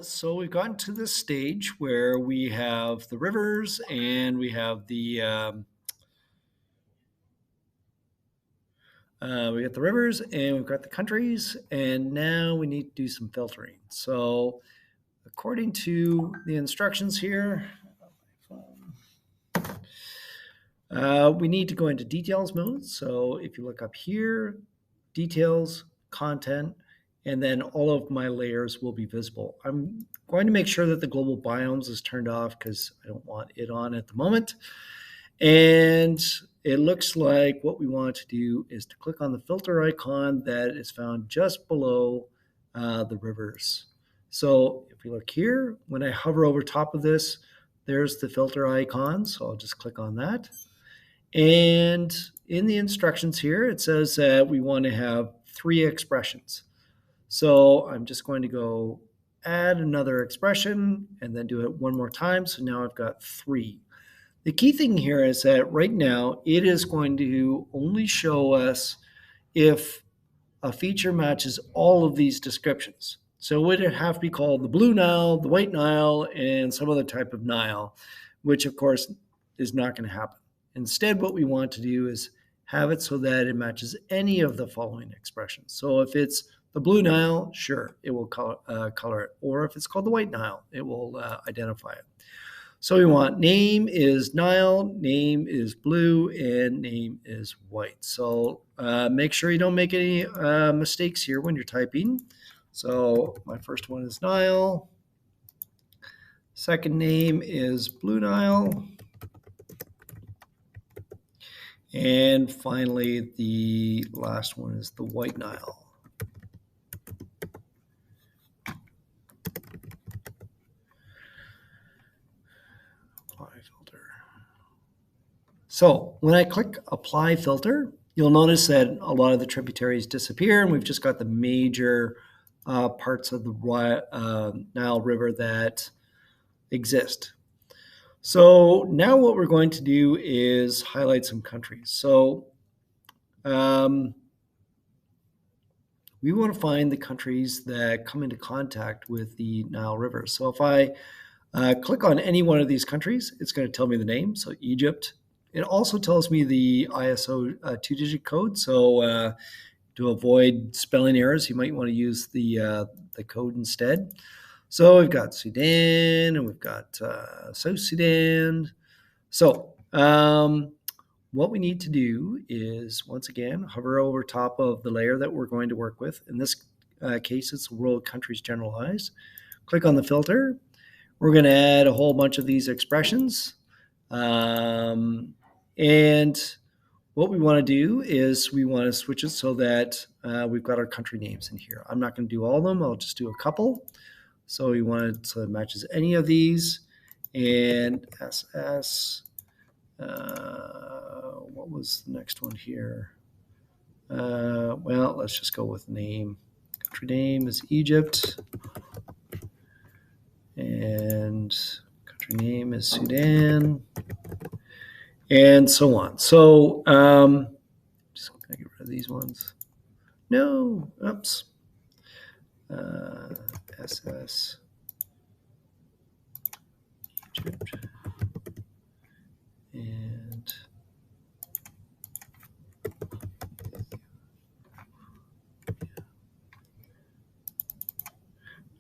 So we've gotten to this stage where we have the rivers and we have we got the rivers and we've got the countries, and now we need to do some filtering. So according to the instructions here, we need to go into details mode. So if you look up here, details, content, and then all of my layers will be visible. I'm going to make sure that the global biomes is turned off because I don't want it on at the moment. And it looks like what we want to do is to click on the filter icon that is found just below the rivers. So if we look here, when I hover over top of this, there's the filter icon. So I'll just click on that. And in the instructions here, it says that we want to have 3 expressions. So I'm just going to go add another expression and then do it one more time. So now I've got 3. The key thing here is that right now it is going to only show us if a feature matches all of these descriptions. So would it have to be called the blue Nile, the white Nile, and some other type of Nile, which of course is not going to happen. Instead, what we want to do is have it so that it matches any of the following expressions. So if it's the blue Nile, sure, it will color it. Or if it's called the white Nile, it will identify it. So we want name is Nile, name is blue, and name is white. So make sure you don't make any mistakes here when you're typing. So my first one is Nile. Second name is blue Nile. And finally, the last one is the white Nile. Apply filter. So when I click apply filter, you'll notice that a lot of the tributaries disappear, and we've just got the major parts of the Nile River that exist. So now what we're going to do is highlight some countries. So we want to find the countries that come into contact with the Nile River. So if I click on any one of these countries, it's going to tell me the name. So Egypt. It also tells me the ISO 2-digit code. So to avoid spelling errors, you might want to use the code instead. So we've got Sudan and we've got South Sudan. So what we need to do is, once again, hover over top of the layer that we're going to work with. In this case, it's World Countries Generalized. Click on the filter. We're going to add a whole bunch of these expressions. And what we want to do is we want to switch it so that we've got our country names in here. I'm not going to do all of them. I'll just do a couple. So we want it so it matches any of these. And SS, what was the next one here? Well, let's just go with name. Country name is Egypt. And country name is Sudan. And so on. So just going to get rid of these ones. No, oops. SS Egypt and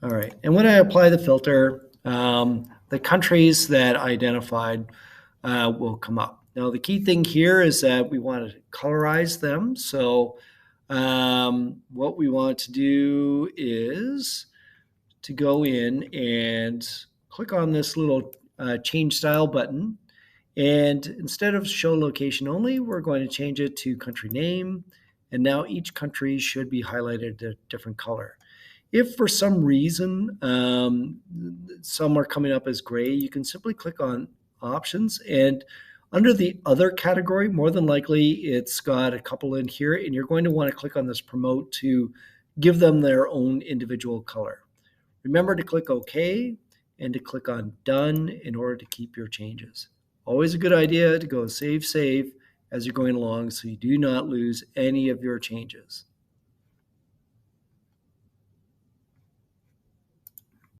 all right. And when I apply the filter, the countries that I identified will come up. Now, the key thing here is that we want to colorize them. So what we want to do is to go in and click on this little change style button. And instead of show location only, we're going to change it to country name. And now each country should be highlighted a different color. If for some reason some are coming up as gray, you can simply click on options, and under the other category, more than likely it's got a couple in here, and you're going to want to click on this promote to give them their own individual color. Remember to click OK and to click on done in order to keep your changes. Always a good idea to go save as you're going along so you do not lose any of your changes.